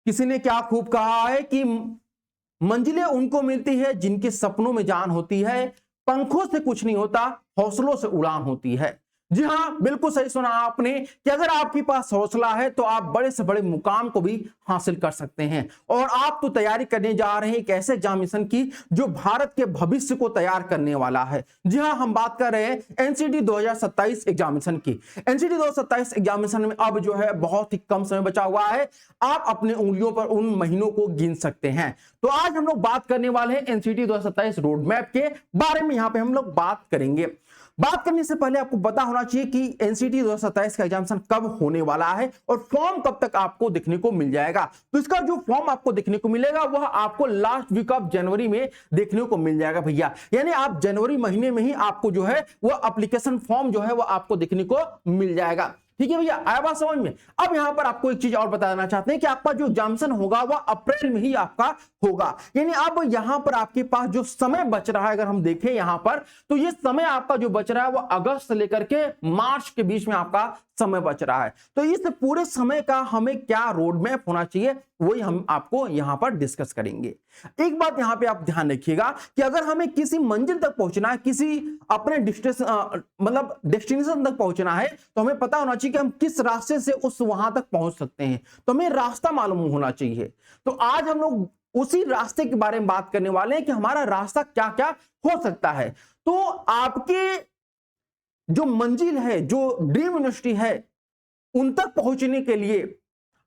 किसी ने क्या खूब कहा है कि मंजिलें उनको मिलती है जिनके सपनों में जान होती है, पंखों से कुछ नहीं होता, हौसलों से उड़ान होती है। जी हां, बिल्कुल सही सुना आपने कि अगर आपके पास हौसला है तो आप बड़े से बड़े मुकाम को भी हासिल कर सकते हैं। और आप तो तैयारी करने जा रहे हैं एक ऐसे एग्जामिनेशन की जो भारत के भविष्य को तैयार करने वाला है। जी हां, हम बात कर रहे हैं एनसीटी 2027 एग्जामिनेशन की। एनसीटी 2027 एग्जामिनेशन में अब जो है बहुत ही कम समय बचा हुआ है। आप अपने उंगलियों पर उन महीनों को गिन सकते हैं। तो आज हम लोग बात करने वाले हैं एनसीटी 2027 रोड मैप के बारे में। यहां पे हम लोग बात करेंगे। बात करने से पहले आपको पता होना चाहिए कि एनसीटी 2027 का एग्जामिनेशन कब होने वाला है और फॉर्म कब तक आपको देखने को मिल जाएगा। तो इसका जो फॉर्म आपको देखने को मिलेगा वह आपको लास्ट वीक ऑफ जनवरी में देखने को मिल जाएगा भैया। यानी आप जनवरी महीने में ही आपको जो है वह एप्लीकेशन फॉर्म जो है वह आपको देखने को मिल जाएगा। ठीक है भैया, आया बात समझ में। अब यहां पर आपको एक चीज और बताना चाहते हैं कि आपका जो एग्जामिनेशन होगा वह अप्रैल में ही आपका होगा। यानी अब यहां पर आपके पास जो समय बच रहा है, अगर हम देखें यहां पर, तो ये समय आपका जो बच रहा है वह अगस्त से लेकर के मार्च के बीच में आपका समय बच रहा है। तो इस पूरे समय का हमें क्या रोड मैप होना चाहिए वही हम आपको यहां पर डिस्कस करेंगे। एक बात यहां पे आप ध्यान रखिएगा कि अगर हमें किसी मंजिल तक पहुंचना है, किसी अपने मतलब डेस्टिनेशन तक पहुंचना है, तो हमें पता होना चाहिए कि हम किस रास्ते से उस वहां तक पहुंच सकते हैं। तो हमें रास्ता मालूम होना चाहिए। तो आज हम लोग उसी रास्ते के बारे में बात करने वाले हैं कि हमारा रास्ता क्या क्या हो सकता है। तो आपके जो मंजिल है, जो ड्रीम यूनिवर्सिटी है, उन तक पहुंचने के लिए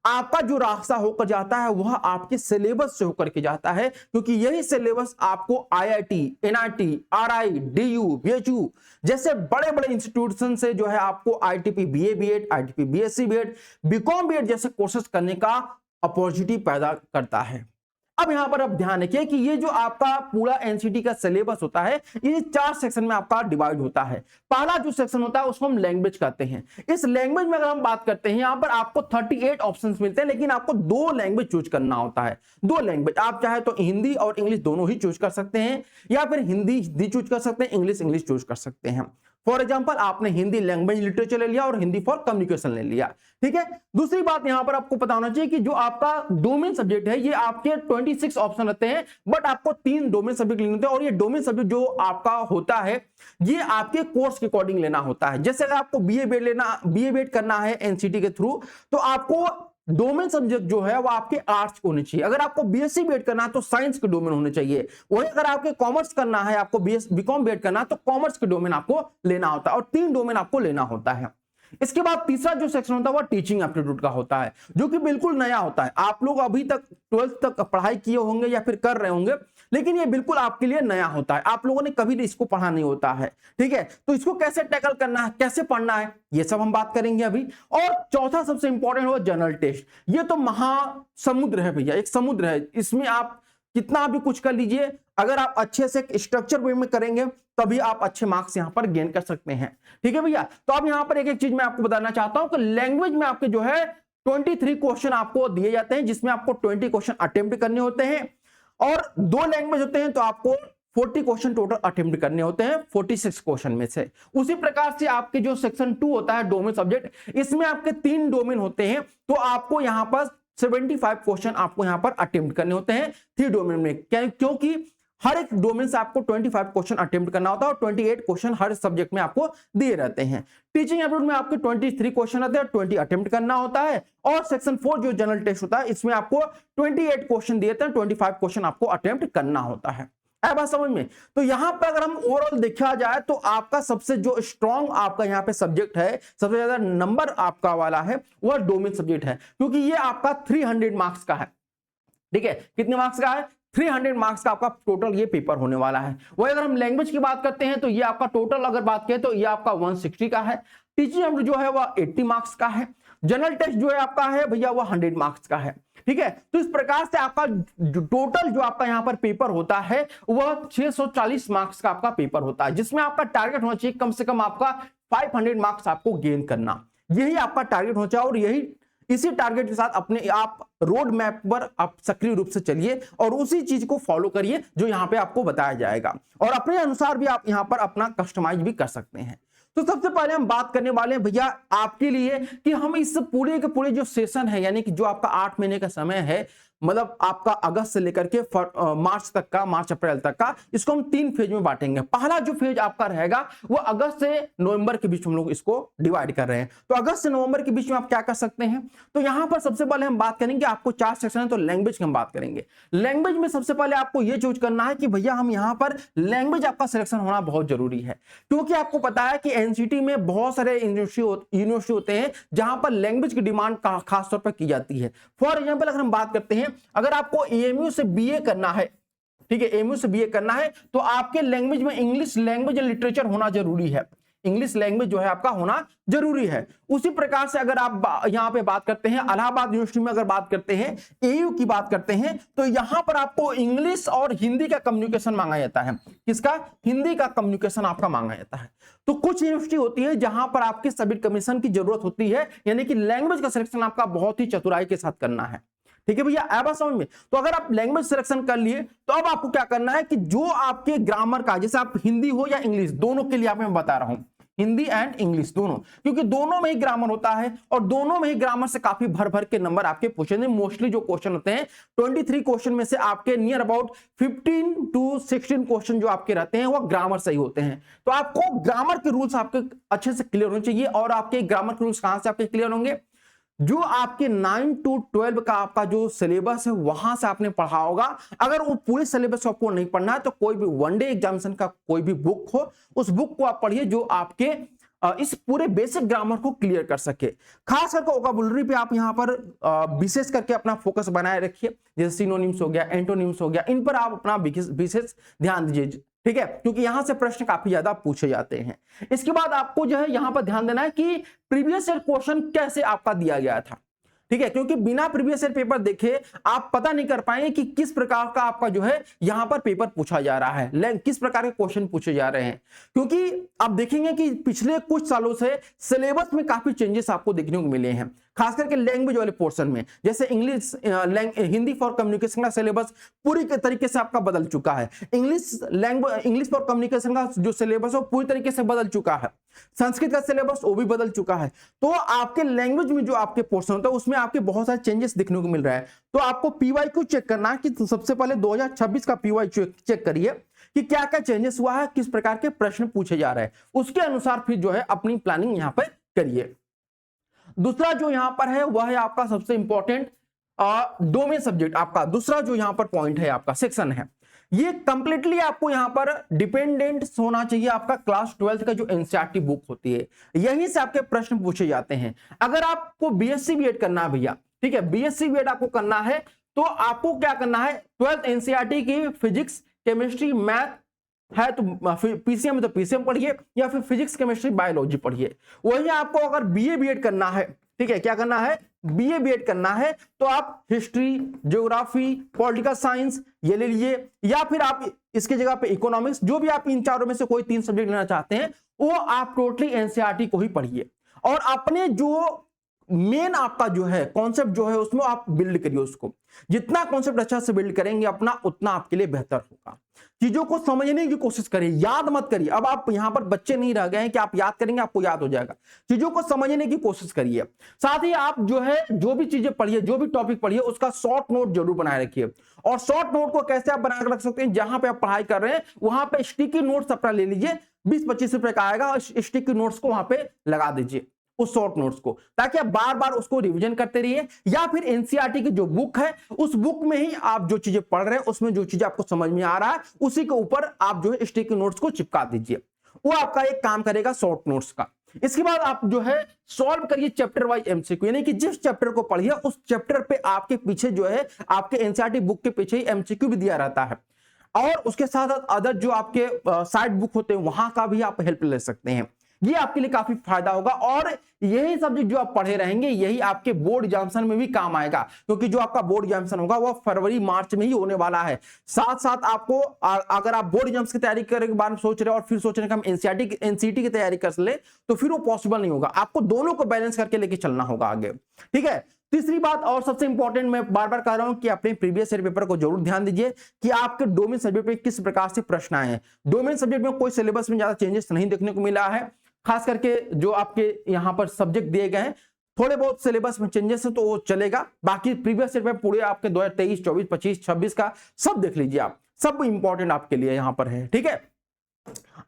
आपका जो रास्ता होकर जाता है वह आपके सिलेबस से होकर के जाता है, क्योंकि यही सिलेबस आपको IIT, NIT, RI, DU, BHU जैसे बड़े बड़े इंस्टीट्यूशन से जो है आपको ITP BA BEd, ITP BSc BEd, BCom BEd जैसे कोर्सेज करने का अपॉर्चुनिटी पैदा करता है। अब यहां पर अब ध्यान रखिए कि ये जो आपका पूरा एनसीटी का सिलेबस होता है ये 4 सेक्शन में आपका डिवाइड होता है। पहला जो सेक्शन होता है उसको हम लैंग्वेज कहते हैं। इस लैंग्वेज में अगर हम बात करते हैं यहां पर आपको 38 ऑप्शंस मिलते हैं, लेकिन आपको 2 लैंग्वेज चूज करना होता है। 2 लैंग्वेज आप चाहे तो हिंदी और इंग्लिश दोनों ही चूज कर सकते हैं, या फिर हिंदी चूज कर सकते हैं, इंग्लिश चूज कर सकते हैं। फॉर एग्जाम्पल आपने हिंदी लैंग्वेज लिटरेचर ले लिया और हिंदी फॉर कम्युनिकेशन ले लिया। ठीक है, दूसरी बात यहां पर आपको पता होना चाहिए कि जो आपका डोमेन सब्जेक्ट है ये आपके 26 ऑप्शन रहते हैं, बट आपको 3 डोमेन सब्जेक्ट लेने होते हैं। और ये डोमेन सब्जेक्ट जो आपका होता है ये आपके कोर्स के अकॉर्डिंग लेना होता है। जैसे अगर आपको बीए बीएड करना है एनसीटी के थ्रू, तो आपको डोमेन सब्जेक्ट जो है वो आपके आर्ट्स होने चाहिए। अगर आपको बीएससी बीएड करना है तो साइंस के डोमेन होने चाहिए। वही अगर आपके कॉमर्स करना है, आपको बीकॉम बीएड करना है, तो कॉमर्स के डोमेन आपको लेना होता है, और 3 डोमेन आपको लेना होता है। इसके बाद तीसरा जो सेक्शन होता है वो टीचिंग एप्टीट्यूड का होता है, जो कि बिल्कुल नया होता है। आप लोग अभी तक 12th तक पढ़ाई किए होंगे या फिर कर रहे होंगे, लेकिन ये बिल्कुल आपके लिए नया होता है। आप लोगों ने कभी भी इसको पढ़ा नहीं होता है। ठीक है, तो इसको कैसे टैकल करना है, कैसे पढ़ना है, ये सब हम बात करेंगे अभी। और चौथा सबसे इंपॉर्टेंट होगा जनरल टेस्ट। ये तो महासमुद्र है भैया, एक समुद्र है। इसमें आप कितना भी कुछ कर लीजिए, अगर आप अच्छे से स्ट्रक्चर वे में करेंगे तभी आप अच्छे मार्क्स यहां पर गेन कर सकते हैं। ठीक है भैया, तो अब यहां पर एक एक चीज मैं आपको बताना चाहता हूं कि लैंग्वेज में आपके जो है 23 क्वेश्चन आपको दिए जाते हैं, जिसमें आपको 20 क्वेश्चन अटेम्प्ट करने होते हैं। और 2 लैंग्वेज होते हैं तो आपको 40 क्वेश्चन टोटल अटेम्प्ट करने होते हैं 46 क्वेश्चन में से। उसी प्रकार से आपके जो सेक्शन 2 होता है डोमेन सब्जेक्ट, इसमें आपके 3 डोमेन होते हैं, तो आपको यहां पर 75 क्वेश्चन आपको यहां पर अटेम्प्ट करने होते हैं 3 डोमेन में। क्योंकि हर एक डोमेन से आपको 25 क्वेश्चन अटेम्प्ट करना होता है और 28 क्वेश्चन हर सब्जेक्ट में आपको दिए रहते हैं। टीचिंग एप्टीट्यूड में आपके 23 क्वेश्चन रहते हैं, 20 अटेम्प्ट करना होता है। और सेक्शन 4 जो जनरल टेस्ट होता है इसमें आपको 28 क्वेश्चन दिए थे, 25 क्वेश्चन आपको अटेम्प्ट करना होता है। है बात समझ में। तो यहां पर अगर हम ओवरऑल देखा जाए तो आपका सबसे जो स्ट्रॉन्ग आपका यहां पे सब्जेक्ट है, सबसे ज्यादा नंबर आपका वाला है, वह डोमेन सब्जेक्ट है, क्योंकि ये आपका 300 मार्क्स का है। ठीक है, कितने मार्क्स का है, 300 मार्क्स का आपका टोटल ये पेपर होने वाला है। वही अगर हम लैंग्वेज की बात करते हैं तो ये आपका टोटल अगर बात करें तो ये आपका 160 का है। टीचिंग एप्टीट्यूड जो है वह 80 मार्क्स का है। जनरल टेस्ट जो है आपका है भैया वह 100 मार्क्स का है। ठीक है, तो इस प्रकार से आपका टोटल जो आपका यहां पर पेपर होता है वह 640 मार्क्स का आपका पेपर होता है, जिसमें आपका टारगेट होना चाहिए कम से कम आपका 500 मार्क्स आपको गेन करना। यही आपका टारगेट होना चाहिए, और यही इसी टारगेट के साथ अपने आप रोड मैप पर आप सक्रिय रूप से चलिए और उसी चीज को फॉलो करिए जो यहां पे आपको बताया जाएगा, और अपने अनुसार भी आप यहां पर अपना कस्टमाइज भी कर सकते हैं। तो सबसे पहले हम बात करने वाले हैं भैया आपके लिए कि हम इस पूरे के पूरे जो सेशन है, यानी कि जो आपका 8 महीने का समय है, मतलब आपका अगस्त से लेकर के मार्च तक का, मार्च अप्रैल तक का, इसको हम 3 फेज में बांटेंगे। पहला जो फेज आपका रहेगा वो अगस्त से नवंबर के बीच में हम लोग इसको डिवाइड कर रहे हैं। तो अगस्त से नवंबर के बीच में आप क्या कर सकते हैं, तो यहां पर सबसे पहले हम बात करेंगे, आपको 4 सेक्शन है तो लैंग्वेज की हम बात करेंगे। लैंग्वेज में सबसे पहले आपको यह चूज करना है कि भैया हम यहां पर लैंग्वेज आपका सिलेक्शन होना बहुत जरूरी है, क्योंकि आपको पता है कि एनसीटी में बहुत सारे यूनिवर्सिटी होते हैं जहां पर लैंग्वेज की डिमांड खास तौर पर की जाती है। फॉर एग्जाम्पल अगर हम बात करते हैं, अगर आपको एएमयू से बीए करना है, ठीक है, एएमयू से बीए करना है, तो आपके लैंग्वेज में इंग्लिश लैंग्वेज एंड लिटरेचर होना जरूरी है। इंग्लिश लैंग्वेज जो है आपका होना जरूरी है। उसी प्रकार से अगर आप यहां पे बात करते हैं, इलाहाबाद यूनिवर्सिटी में अगर बात करते हैं, एयू की बात करते हैं, तो यहां पर आपको इंग्लिश और हिंदी का कम्युनिकेशन मांगा जाता है। किसका? हिंदी का कम्युनिकेशन आपका मांगा जाता है। तो कुछ यूनिवर्सिटी होती है जहां पर आपके सब्जेक्ट कमीशन की जरूरत होती है, यानी कि लैंग्वेज का सिलेक्शन आपका बहुत ही चतुराई के साथ करना है। ठीक है भैया, आया बात समझ में? तो अगर आप लैंग्वेज सिलेक्शन कर लिए तो अब आपको क्या करना है कि जो आपके ग्रामर का, जैसे आप हिंदी हो या इंग्लिश, दोनों के लिए आप मैं बता रहा हूं, हिंदी एंड इंग्लिश दोनों, क्योंकि दोनों में ही ग्रामर होता है और दोनों में ही ग्रामर से काफी भर भर के नंबर आपके पूछे जाते हैं। मोस्टली जो क्वेश्चन होते हैं 23 क्वेश्चन में से आपके नियर अबाउट 15 to 16 क्वेश्चन जो आपके रहते हैं वो ग्रामर से ही होते हैं। तो आपको ग्रामर के रूल्स आपके अच्छे से क्लियर होने चाहिए। और आपके ग्रामर के रूल्स कहां से आपके क्लियर होंगे? जो आपके 9 to 12 का आपका जो सिलेबस है वहां से आपने पढ़ा होगा। अगर वो पूरे सिलेबस को आपको नहीं पढ़ना है तो कोई भी वनडे एग्जामिनेशन का कोई भी बुक हो, उस बुक को आप पढ़िए जो आपके इस पूरे बेसिक ग्रामर को क्लियर कर सके। खास करके वोकैबुलरी पे आप यहां पर विशेष करके अपना फोकस बनाए रखिए, जैसे सिनोनिम्स हो गया, एंटोनिम्स हो गया, इन पर आप अपना विशेष ध्यान दीजिए। ठीक है, क्योंकि यहां से प्रश्न काफी ज्यादा पूछे जाते हैं। इसके बाद आपको जो है यहां पर ध्यान देना है कि प्रीवियस ईयर क्वेश्चन कैसे आपका दिया गया था। ठीक है, क्योंकि बिना प्रीवियस ईयर पेपर देखे आप पता नहीं कर पाएंगे कि किस प्रकार का आपका जो है यहां पर पेपर पूछा जा रहा है, किस प्रकार के क्वेश्चन पूछे जा रहे हैं। क्योंकि आप देखेंगे कि पिछले कुछ सालों से सिलेबस में काफी चेंजेस आपको देखने को मिले हैं, खास करके लैंग्वेज वाले पोर्शन में। जैसे इंग्लिश हिंदी फॉर कम्युनिकेशन का सिलेबस पूरी तरीके से आपका बदल चुका है। इंग्लिश फॉर कम्युनिकेशन का जो सिलेबस है पूरी तरीके से बदल चुका है। संस्कृत का सिलेबस वो भी बदल चुका है। तो आपके लैंग्वेज में जो आपके पोर्शन होता है उसमें आपके बहुत सारे चेंजेस देखने को मिल रहा है। तो आपको पीवाईक्यू चेक करना है कि सबसे पहले 2026 का पीवाईक्यू चेक करिए कि क्या क्या चेंजेस हुआ है, किस प्रकार के प्रश्न पूछे जा रहे हैं, उसके अनुसार फिर जो है अपनी प्लानिंग यहां पर करिए। दूसरा जो यहां पर है वह है आपका सबसे इंपॉर्टेंट डोमेन सब्जेक्ट। आपका दूसरा जो यहां पर पॉइंट है, आपका सेक्शन है, ये कंप्लीटली आपको यहां पर डिपेंडेंट होना चाहिए आपका क्लास 12 का जो एनसीईआरटी बुक होती है, यहीं से आपके प्रश्न पूछे जाते हैं। अगर आपको बीएससी बीएड करना है भैया, ठीक है, बीएससी बीएड आपको करना है तो आपको क्या करना है, 12th एनसीईआरटी की फिजिक्स केमिस्ट्री मैथ है तो पीसीएम है तो पीसीएम पढ़िए, या फिर फिजिक्स केमिस्ट्री बायोलॉजी पढ़िए। वही आपको अगर बीए बीएड करना है, ठीक है, क्या करना है, बीए बीएड करना है, तो आप हिस्ट्री, ज्योग्राफी, पॉलिटिकल साइंस ये ले लीजिए, या फिर आप इसकी जगह पे इकोनॉमिक्स, जो भी आप इन चारों में से कोई 3 सब्जेक्ट लेना चाहते हैं वो आप टोटली एनसीईआरटी को ही पढ़िए। और अपने जो मेन आपका जो है कॉन्सेप्ट जो है उसमें आप बिल्ड करिए उसको। जितना कॉन्सेप्ट अच्छा से बिल्ड करेंगे अपना, उतना आपके लिए बेहतर होगा। चीजों को समझने की कोशिश करिए, याद मत करिए। अब आप यहां पर बच्चे नहीं रह गए हैं कि आप याद करेंगे आपको याद हो जाएगा। चीजों को समझने की कोशिश करिए। साथ ही आप जो है जो भी चीजें पढ़िए, जो भी टॉपिक पढ़िए, उसका शॉर्ट नोट जरूर बनाए रखिए। और शॉर्ट नोट को कैसे आप बनाकर रख सकते हैं, जहां पे आप पढ़ाई कर रहे हैं वहां पे स्टिकी नोट्स अपना ले लीजिए, 20-25 रुपए का आएगा, स्टिकी नोट्स को वहां पे लगा दीजिए उस शॉर्ट नोट्स को, ताकि आप बार बार उसको रिवीजन करते रहिए। या फिर एनसीईआरटी की जो बुक है उस बुक में ही आप जो चीजें पढ़ रहे हैं उसमें जो चीजें आपको समझ में आ रहा है उसी के ऊपर आप जो है स्टिकी नोट्स को चिपका दीजिए। वो आपका एक काम करेगा शॉर्ट नोट्स का। इसके बाद आप जो है सॉल्व करिए चैप्टर वाइज एमसीक्यू, यानी कि जिस चैप्टर को पढ़िए उस चैप्टर पे आपके पीछे जो है आपके एनसीईआरटी बुक के पीछे ही एमसीक्यू भी दिया रहता है। और उसके साथ अदर जो आपके साइड बुक होते हैं वहां का भी आप हेल्प ले सकते हैं। ये आपके लिए काफी फायदा होगा। और यही सब्जेक्ट जो आप पढ़े रहेंगे यही आपके बोर्ड एग्जामिनेशन में भी काम आएगा, क्योंकि जो आपका बोर्ड एग्जामिनेशन होगा वो फरवरी मार्च में ही होने वाला है। साथ साथ आपको अगर आप बोर्ड एग्जाम्स की तैयारी करने के बारे में सोच रहे हो और फिर सोच रहे हैं कि हम एनसीईटी की तैयारी कर ले, तो फिर वो पॉसिबल नहीं होगा। आपको दोनों को बैलेंस करके लेके चलना होगा आगे। ठीक है, तीसरी बात और सबसे इंपॉर्टेंट, मैं बार बार कह रहा हूं कि अपने प्रीवियस ईयर पेपर को जरूर ध्यान दीजिए कि आपके डोमेन सब्जेक्ट में किस प्रकार से प्रश्न आए हैं। डोमेन सब्जेक्ट में कोई सिलेबस में ज्यादा चेंजेस नहीं देखने को मिला है। खास करके जो आपके यहाँ पर सब्जेक्ट दिए गए हैं, थोड़े बहुत सिलेबस में चेंजेस है तो वो चलेगा, बाकी प्रीवियस ईयर में पूरे आपके 2023, 24, 25, 26 का सब देख लीजिए आप, सब इंपॉर्टेंट आपके लिए यहाँ पर है। ठीक है,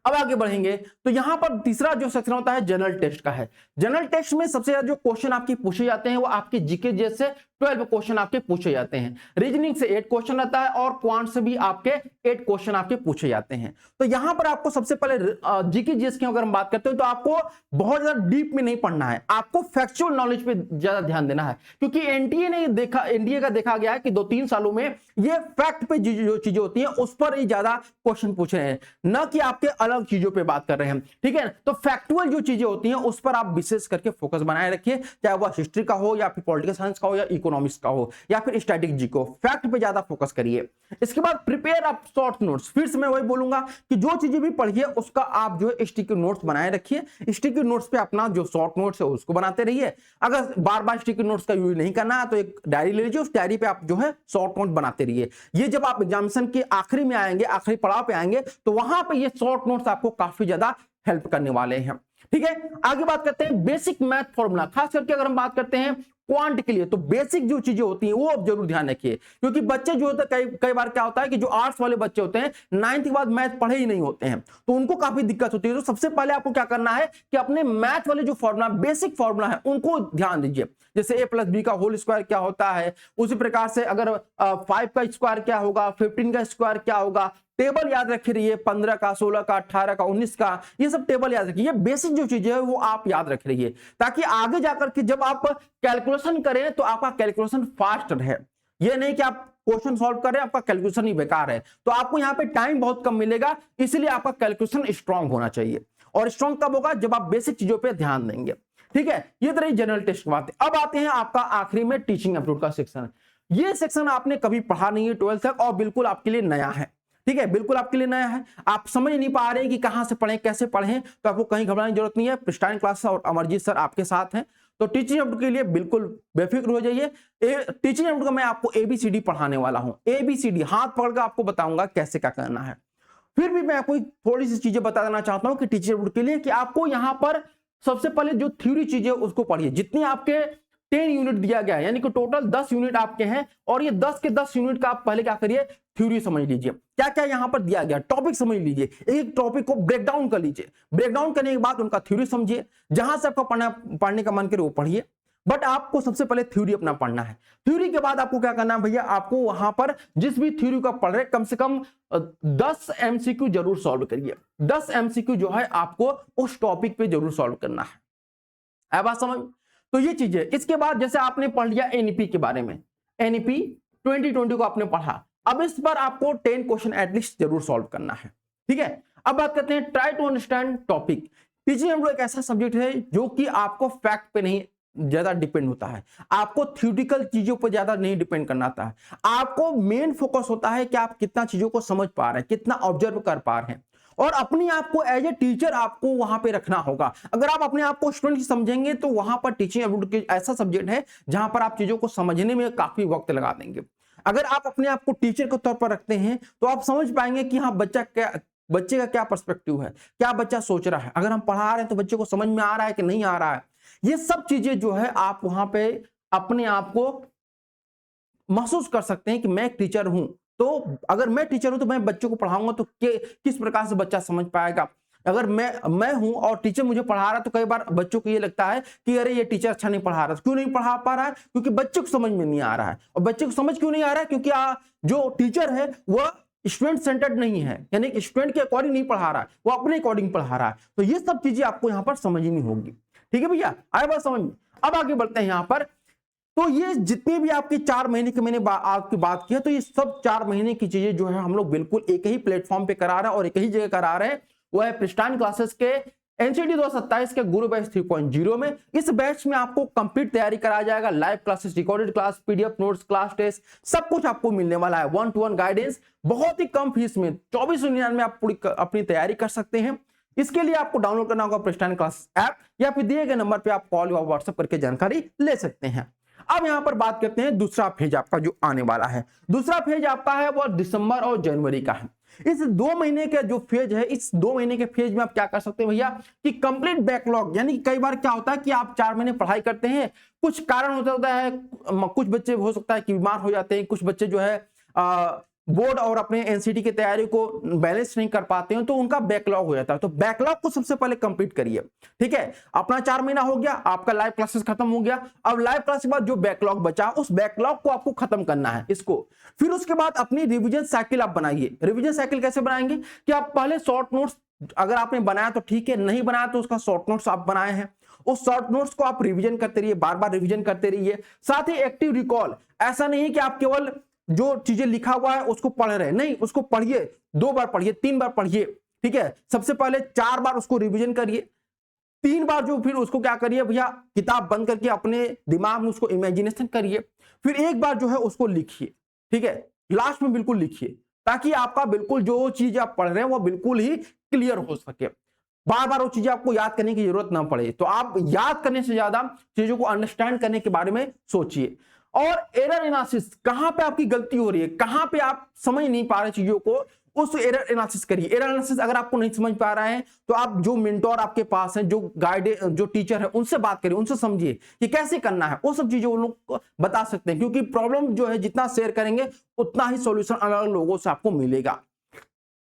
अब आगे बढ़ेंगे तो यहां पर तीसरा जो सेक्शन होता है जनरल टेस्ट का है। जनरल टेस्ट में सबसे ज्यादा जो क्वेश्चन आपके पूछे जाते हैं वो आपके जीके जैसे 12 क्वेश्चन आपके पूछे जाते हैं। रीजनिंग से 8 क्वेश्चन रहता है और क्वांट से भी आपके 8 क्वेश्चन आपके पूछे जाते हैं। तो यहां पर आपको सबसे पहले जीके जीएस की अगर हम बात करते हैं तो आपको बहुत ज्यादा डीप में नहीं पढ़ना है, आपको फैक्चुअल नॉलेज पे ज्यादा ध्यान देना है, क्योंकि एनडीए का देखा गया है कि 2-3 सालों में ये फैक्ट पे जो चीजें होती हैं उस पर ही ज्यादा क्वेश्चन पूछ रहे हैं, न कि आपके अलग चीजों पे बात कर रहे हैं। ठीक है, तो फैक्चुअल जो चीजें होती हैं उस पर आप विशेष करके फोकस बनाए रखिए, चाहे वह हिस्ट्री का हो या फिर पॉलिटिकल साइंस का हो या इकोनॉमिक्स का हो या फिर स्ट्रैटेजी को, फैक्ट पे ज्यादा फोकस करिए। इसके बाद प्रिपेयर आप शॉर्ट नोट्स, फिर से मैं वही बोलूंगा कि जो चीजें भी पढ़िए उसका आप जो है स्टिकी नोट्स बनाए रखिए, स्टिकी नोट्स पे अपना जो शॉर्ट नोट्स है उसको बनाते रहिए। अगर बार बार स्टिकी नोट्स का यूज नहीं करना है तो एक डायरी ले लीजिए, उस डायरी पे आप जो है शॉर्ट नोट बनाते रहिए। ये जब आप एग्जामिनेशन के आखिरी में आएंगे, आखिरी पड़ाव पे आएंगे तो वहां पे ये शॉर्ट नोट्स आपको काफी ज्यादा हेल्प करने वाले हैं। ठीक है, आगे बात करते हैं बेसिक मैथ फॉर्मूला। खास करके अगर हम बात करते हैं क्वांट के लिए तो बेसिक जो चीजें होती हैं वो आप जरूर ध्यान रखिए, क्योंकि बच्चे जो होते हैं कई बार क्या होता है कि जो आर्ट्स वाले बच्चे होते हैं 9th के बाद मैथ पढ़े ही नहीं होते हैं तो उनको काफी दिक्कत होती है। तो सबसे पहले आपको क्या करना है कि अपने मैथ वाले जो फॉर्मूला, बेसिक फॉर्मूला है उनको ध्यान दीजिए। जैसे a+b का होल स्क्वायर क्या होता है, उसी प्रकार से अगर 5 का स्क्वायर क्या होगा, 15 का स्क्वायर क्या होगा, टेबल याद रखे रहिए, 15 का, 16 का, 18 का, 19 का, ये सब टेबल याद रखिए। ये बेसिक जो चीजें है वो आप याद रख रहिए, ताकि आगे जाकर के जब आप कैलकुलेशन करें तो आपका कैलकुलेशन फास्ट रहे। ये नहीं कि आप क्वेश्चन सॉल्व कर रहे हैं आपका कैलकुलेशन ही बेकार है, तो आपको यहाँ पे टाइम बहुत कम मिलेगा, इसलिए आपका कैलकुलेशन स्ट्रांग होना चाहिए। और स्ट्रांग कब होगा? जब आप बेसिक चीजों पे ध्यान देंगे। ठीक है, ये तरह जनरल टेस्ट की बात है। अब आते हैं आपका आखिरी में टीचिंग एप्टीट्यूड का सेक्शन। ये सेक्शन आपने कभी पढ़ा नहीं है 12th तक और बिल्कुल आपके लिए नया है। ठीक है, बिल्कुल आपके लिए नया है, आप समझ नहीं पा रहे हैं कि कहां से पढ़ें, कैसे पढ़ें, तो आपको कहीं घबराने की जरूरत नहीं है। प्रिस्टाइन क्लास और अमरजीत सर आपके साथ हैं, तो टीचिंग एप्टीट्यूड के लिए बिल्कुल बेफिक्र हो जाइए। टीचिंग एप्टीट्यूड का मैं आपको ABCD पढ़ाने वाला हूं, ABCD हाथ पकड़ कर आपको बताऊंगा कैसे क्या करना है। फिर भी मैं आपको थोड़ी सी चीजें बता देना चाहता हूं कि टीचिंग एप्टीट्यूड के लिए कि आपको यहां पर सबसे पहले जो थ्योरी चीजें उसको पढ़िए। जितनी आपके 10 यूनिट दिया गया है, यानी कि टोटल 10 यूनिट आपके हैं, और ये 10 के 10 यूनिट का आप पहले क्या करिए, थ्योरी समझ लीजिए। क्या क्या यहां पर दिया गया, टॉपिक समझ लीजिए, एक टॉपिक को ब्रेक डाउन कर लीजिए। ब्रेक डाउन करने के बाद उनका थ्योरी समझिए, जहां से आपका पढ़ने का मन करे वो पढ़िए, बट आपको सबसे पहले थ्योरी अपना पढ़ना है। थ्योरी के बाद आपको क्या करना है भैया, आपको वहां पर जिस भी थ्योरी का पढ़ रहे कम से कम 10 MCQ जरूर सॉल्व करिए। 10 MCQ जो है आपको उस टॉपिक पे जरूर सॉल्व करना है बात समझ? तो ये चीजें। इसके बाद जैसे आपने पढ़ लिया NEP के बारे में, NEP 2020 को आपने पढ़ा, अब इस पर आपको 10 क्वेश्चन एटलीस्ट जरूर सॉल्व करना है। ठीक है, अब बात करते हैं try to understand topic. Teaching aptitude एक ऐसा सब्जेक्ट है जो कि आपको फैक्ट पे नहीं ज्यादा डिपेंड होता है, आपको थ्योरेटिकल चीजों पर ज्यादा नहीं डिपेंड करना आता है। आपको मेन फोकस होता है कि आप कितना चीजों को समझ पा रहे हैं, कितना ऑब्जर्व कर पा रहे हैं, और अपने आप को एज ए टीचर आपको वहां पे रखना होगा। अगर आप अपने आप को स्टूडेंट समझेंगे तो वहां पर टीचिंग एप्टीट्यूड ऐसा सब्जेक्ट है जहां पर आप चीजों को समझने में काफी वक्त लगा देंगे। अगर आप अपने आप को टीचर के तौर पर रखते हैं तो आप समझ पाएंगे कि हाँ बच्चे का क्या पर्सपेक्टिव है, क्या बच्चा सोच रहा है, अगर हम पढ़ा रहे हैं तो बच्चे को समझ में आ रहा है कि नहीं आ रहा है। ये सब चीजें जो है आप वहां पे अपने आप को महसूस कर सकते हैं कि मैं एक टीचर हूं, तो अगर मैं टीचर हूं तो मैं बच्चों को पढ़ाऊंगा तो किस प्रकार से बच्चा समझ पाएगा। अगर मैं हूं और टीचर मुझे पढ़ा रहा है तो कई बार बच्चों को ये लगता है कि अरे ये टीचर अच्छा नहीं पढ़ा रहा। क्यों नहीं पढ़ा पा रहा है? क्योंकि बच्चे को समझ में नहीं आ रहा है। और बच्चे को समझ क्यों नहीं आ रहा है? क्योंकि जो टीचर है वह स्टूडेंट सेंटर्ड नहीं है, यानी स्टूडेंट के अकॉर्डिंग नहीं पढ़ा रहा है, वो अपने अकॉर्डिंग पढ़ा रहा है। तो ये सब चीजें आपको यहाँ पर समझनी होगी। ठीक है भैया, आए बात समझ में? अब आगे बढ़ते हैं यहाँ पर। तो ये जितनी भी आपकी 4 महीने की मैंने आपकी बात की है, तो ये सब 4 महीने की चीजें जो है हम लोग बिल्कुल एक ही प्लेटफॉर्म पे करा रहे हैं और एक ही जगह करा रहे हैं, वो है प्रिस्टाइन क्लासेस के NCERT 2027 के गुरु बैच 3.0 में। इस बैच में आपको कंप्लीट तैयारी कराया जाएगा, live classes, recorded class, PDF notes, class test, सब कुछ आपको मिलने वाला है। 1-to-1 गाइडेंस, बहुत ही कम फीस में 2499 में आप पूरी अपनी तैयारी कर सकते हैं। इसके लिए आपको डाउनलोड करना होगा प्रिस्टाइन क्लास ऐप, या फिर दिए गए नंबर पे आप कॉल या व्हाट्सएप करके जानकारी ले सकते हैं। अब यहां पर बात करते हैं दूसरा फेज आपका जो आने वाला है। दूसरा फेज आपका है वो दिसंबर और जनवरी का है। इस 2 महीने का जो फेज है, इस 2 महीने के फेज में आप क्या कर सकते हैं भैया कि कंप्लीट बैकलॉग, यानी कई बार क्या होता है कि आप 4 महीने पढ़ाई करते हैं, कुछ कारण होता है, कुछ बच्चे हो सकता है कि बीमार हो जाते हैं, कुछ बच्चे जो है बोर्ड और अपने एनसीटी की तैयारी को बैलेंस नहीं कर पाते हैं, तो उनका बैकलॉग हो जाता है। तो बैकलॉग को सबसे पहले कंप्लीट करिए, ठीक है। अपना 4 महीना हो गया, आपका लाइव क्लासेस खत्म हो गया। अब लाइव क्लास के बाद जो बैकलॉग बचा, उस बैकलॉग को आपको खत्म करना है इसको। फिर उसके बाद अपनी रिविजन साइकिल आप बनाइए। रिविजन साइकिल कैसे बनाएंगे कि आप पहले शॉर्ट नोट्स अगर आपने बनाया तो ठीक है, नहीं बनाया तो उसका शॉर्ट नोट्स आप बनाए हैं, उस शॉर्ट नोट्स को आप रिवीजन करते रहिए, बार बार रिवीजन करते रहिए। साथ ही एक्टिव रिकॉल, ऐसा नहीं है कि आप केवल जो चीजें लिखा हुआ है उसको पढ़ रहे हैं, नहीं, उसको पढ़िए, 2 बार पढ़िए, 3 बार पढ़िए, ठीक है। सबसे पहले 4 बार उसको रिवीजन करिए, 3 बार जो फिर उसको क्या करिए भैया, किताब बंद करके अपने दिमाग में उसको इमेजिनेशन करिए, फिर एक बार जो है उसको लिखिए, ठीक है, लास्ट में बिल्कुल लिखिए, ताकि आपका बिल्कुल जो चीज आप पढ़ रहे हैं वो बिल्कुल ही क्लियर हो सके, बार बार वो चीजें आपको याद करने की जरूरत ना पड़े। तो आप याद करने से ज्यादा चीजों को अंडरस्टैंड करने के बारे में सोचिए। और एरर एनालिसिस, कहां पे आपकी गलती हो रही है, कहां पे आप समझ नहीं पा रहे चीजों को, उस एरर एनालिसिस करिए। एरर एनालिसिस अगर आपको नहीं समझ पा रहा है तो आप जो मेंटोर आपके पास है, जो गाइड, जो टीचर है, उनसे बात करिए, उनसे समझिए कि कैसे करना है, वो सब चीजें वो लोग को बता सकते हैं। क्योंकि प्रॉब्लम जो है जितना शेयर करेंगे उतना ही सॉल्यूशन अलग अलग लोगों से आपको मिलेगा।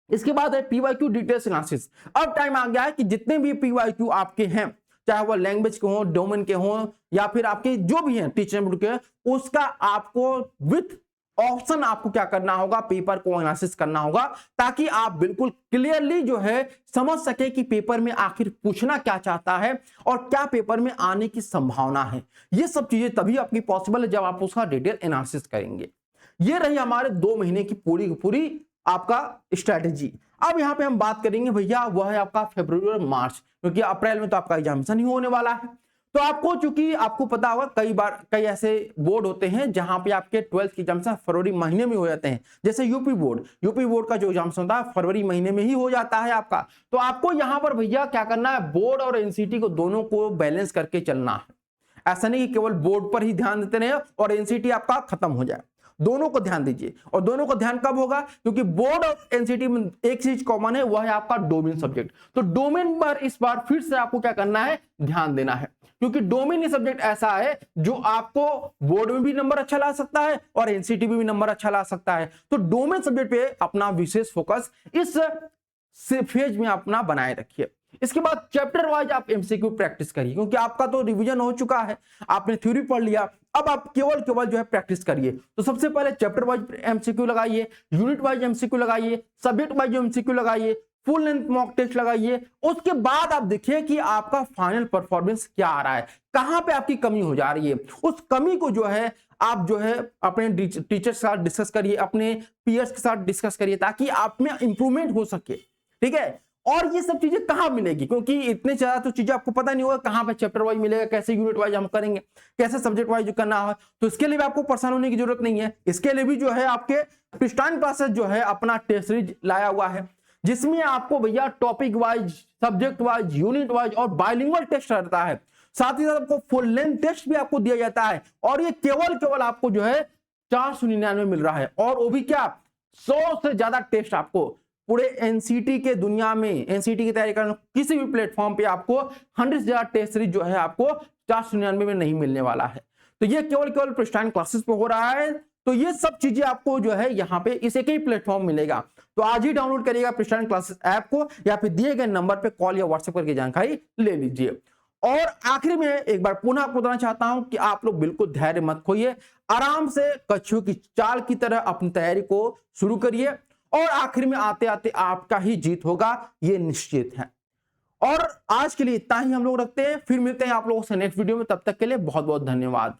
इसके बाद है पीवाईक्यू डिटेल्स एनालिसिस। अब टाइम आ गया है कि जितने भी पीवाईक्यू आपके हैं, चाहे वो लैंग्वेज के हो, डोमेन के हो, या फिर आपके जो भी हैं टीचर के, उसका आपको विथ ऑप्शन आपको क्या करना होगा, पेपर को एनालिसिस करना होगा, ताकि आप बिल्कुल क्लियरली जो है समझ सके कि पेपर में आखिर पूछना क्या चाहता है और क्या पेपर में आने की संभावना है। ये सब चीजें तभी आपकी पॉसिबल है जब आप उसका डिटेल एनालिसिस करेंगे। ये रही हमारे 2 महीने की पूरी पूरी आपका स्ट्रेटेजी। अब यहां पे हम बात करेंगे भैया, वह है आपका फरवरी और मार्च, क्योंकि अप्रैल में तो आपका एग्जामिनेशन ही होने वाला है। तो आपको, चूंकि आपको पता होगा कई बार कई ऐसे बोर्ड होते हैं जहां पे आपके 12th के एग्जामिनेशन फरवरी महीने में हो जाते हैं, जैसे यूपी बोर्ड का जो एग्जामिनेशन होता है फरवरी महीने में ही हो जाता है आपका। तो आपको यहां पर भैया क्या करना है, बोर्ड और एनसीटी को दोनों को बैलेंस करके चलना है। ऐसा नहीं कि केवल बोर्ड पर ही ध्यान देते रहे और एनसीटी आपका खत्म हो जाए, दोनों को ध्यान दीजिए। और दोनों को ध्यान कब होगा, क्योंकि बोर्ड और एनसीटी में एक चीज कॉमन है, वह है आपका डोमेन सब्जेक्ट। तो डोमेन पर इस बार फिर से आपको क्या करना है, ध्यान देना है, क्योंकि डोमेन ही सब्जेक्ट ऐसा है जो आपको बोर्ड में भी नंबर अच्छा ला सकता है और एनसीटी में भी नंबर अच्छा ला सकता है। तो डोमेन सब्जेक्ट पे अपना विशेष फोकस इस फेज में अपना बनाए रखिए। इसके बाद चैप्टर वाइज आप एमसीक्यू प्रैक्टिस करिए, क्योंकि आपका तो रिवीजन हो चुका है, आपने थ्योरी पढ़ लिया, अब आप केवल जो है प्रैक्टिस करिए। तो सबसे पहले चैप्टर वाइज एमसीक्यू लगाइए, यूनिट वाइज एमसीक्यू लगाइए, सब्जेक्ट वाइज एमसीक्यू लगाइए, फुल लेंथ मॉक टेस्ट लगाइए। उसके बाद आप देखिए कि आपका फाइनल परफॉर्मेंस क्या आ रहा है, कहां पे आपकी कमी हो जा रही है। उस कमी को जो है आप जो है अपने टीचर के साथ डिस्कस करिए, अपने पीयर्स के साथ डिस्कस करिए, ताकि आप में इंप्रूवमेंट हो सके, ठीक है। और ये सब चीजें कहां मिलेगी, क्योंकि इतने ज्यादा तो चीजें आपको पता नहीं होगा कहां पे चैप्टर वाइज मिलेगा, कैसे यूनिट वाइज हम करेंगे, कैसे सब्जेक्ट वाइज करना है। तो इसके लिए भी आपको परेशान होने की जरूरत नहीं है। इसके लिए भी जो है आपके प्रिस्टाइन क्लासेस जो है अपना टेस्ट सीरीज लाया हुआ है, जिसमें आपको भैया topic wise, subject wise, unit wise और बाइलिंगुअल टेस्ट रहता है। साथ ही साथ आपको फुल लेंथ टेस्ट भी आपको दिया जाता है, और ये केवल आपको जो है 499 मिल रहा है। और वो भी क्या, 100 से ज्यादा टेस्ट आपको पूरे एनसीटी के दुनिया में, एनसीटी की तैयारी करने किसी भी प्लेटफॉर्म पे आपको 100 से ज्यादा टेस्ट सीरीज जो है आपको 499 में नहीं मिलने वाला है। तो ये केवल प्रिस्टाइन क्लासेस पे हो रहा है। तो ये सब चीजें आपको जो है यहाँ पे इस एक ही प्लेटफॉर्म मिलेगा। तो आज ही डाउनलोड करिएगा प्रिस्टाइन क्लासेस ऐप को, या फिर दिए गए नंबर पे कॉल या व्हाट्सएप करके जानकारी ले लीजिए। और आखिरी में एक बार पुनः आपको बताना चाहता हूं कि आप लोग बिल्कुल धैर्य मत खोइए, आराम से कछुओं की चाल की तरह अपनी तैयारी को शुरू करिए, और आखिर में आते आते आपका ही जीत होगा, ये निश्चित है। और आज के लिए इतना ही हम लोग रखते हैं, फिर मिलते हैं आप लोगों से नेक्स्ट वीडियो में। तब तक के लिए बहुत बहुत धन्यवाद।